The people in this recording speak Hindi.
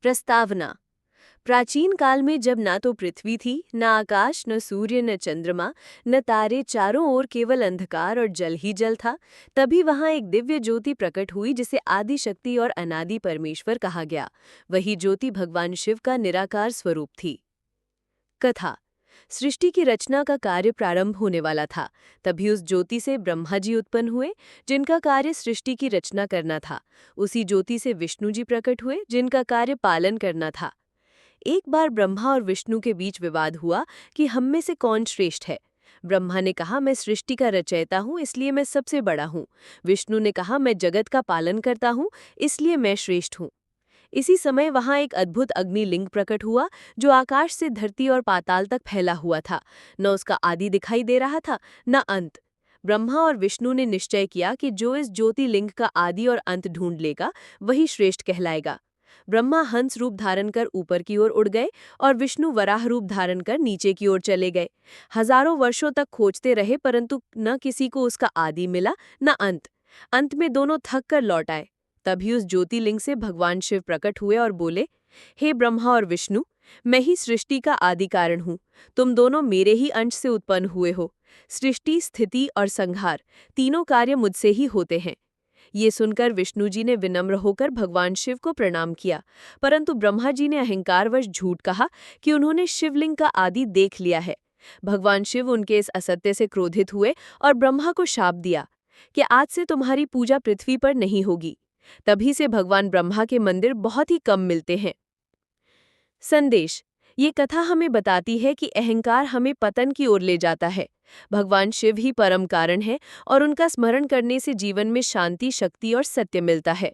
प्रस्तावना। प्राचीन काल में जब ना तो पृथ्वी थी, न आकाश, न सूर्य, न चंद्रमा, न तारे, चारों ओर केवल अंधकार और जल ही जल था, तभी वहां एक दिव्य ज्योति प्रकट हुई जिसे आदि शक्ति और अनादि परमेश्वर कहा गया। वही ज्योति भगवान शिव का निराकार स्वरूप थी। कथा। सृष्टि की रचना का कार्य प्रारंभ होने वाला था। तभी उस ज्योति से ब्रह्मा जी उत्पन्न हुए, जिनका कार्य सृष्टि की रचना करना था। उसी ज्योति से विष्णु जी प्रकट हुए, जिनका कार्य पालन करना था। एक बार ब्रह्मा और विष्णु के बीच विवाद हुआ कि हम में से कौन श्रेष्ठ है। ब्रह्मा ने कहा, मैं सृष्टि का रचयिता हूँ, इसलिए मैं सबसे बड़ा हूँ। विष्णु ने कहा, मैं जगत का पालन करता हूँ, इसलिए मैं श्रेष्ठ हूँ। इसी समय वहां एक अद्भुत अग्निलिंग प्रकट हुआ, जो आकाश से धरती और पाताल तक फैला हुआ था। न उसका आदि दिखाई दे रहा था, न अंत। ब्रह्मा और विष्णु ने निश्चय किया कि जो इस ज्योतिर्लिंग का आदि और अंत ढूंढ लेगा, वही श्रेष्ठ कहलाएगा। ब्रह्मा हंस रूप धारण कर ऊपर की ओर उड़ गए और विष्णु वराह रूप धारण कर नीचे की ओर चले गए। हजारों वर्षों तक खोजते रहे, परंतु न किसी को उसका आदि मिला, न अंत। अंत में दोनों थक कर लौट आए। तभी उस ज्योतिर्लिंग से भगवान शिव प्रकट हुए और बोले, हे ब्रह्मा और विष्णु, मैं ही सृष्टि का आदि कारण हूँ। तुम दोनों मेरे ही अंश से उत्पन्न हुए हो। सृष्टि, स्थिति और संहार तीनों कार्य मुझसे ही होते हैं। ये सुनकर विष्णु जी ने विनम्र होकर भगवान शिव को प्रणाम किया, परंतु ब्रह्मा जी ने अहंकारवश झूठ कहा कि उन्होंने शिवलिंग का आदि देख लिया है। भगवान शिव उनके इस असत्य से क्रोधित हुए और ब्रह्मा को शाप दिया कि आज से तुम्हारी पूजा पृथ्वी पर नहीं होगी। तभी से भगवान ब्रह्मा के मंदिर बहुत ही कम मिलते हैं। संदेश। ये कथा हमें बताती है कि अहंकार हमें पतन की ओर ले जाता है। भगवान शिव ही परम कारण है और उनका स्मरण करने से जीवन में शांति, शक्ति और सत्य मिलता है।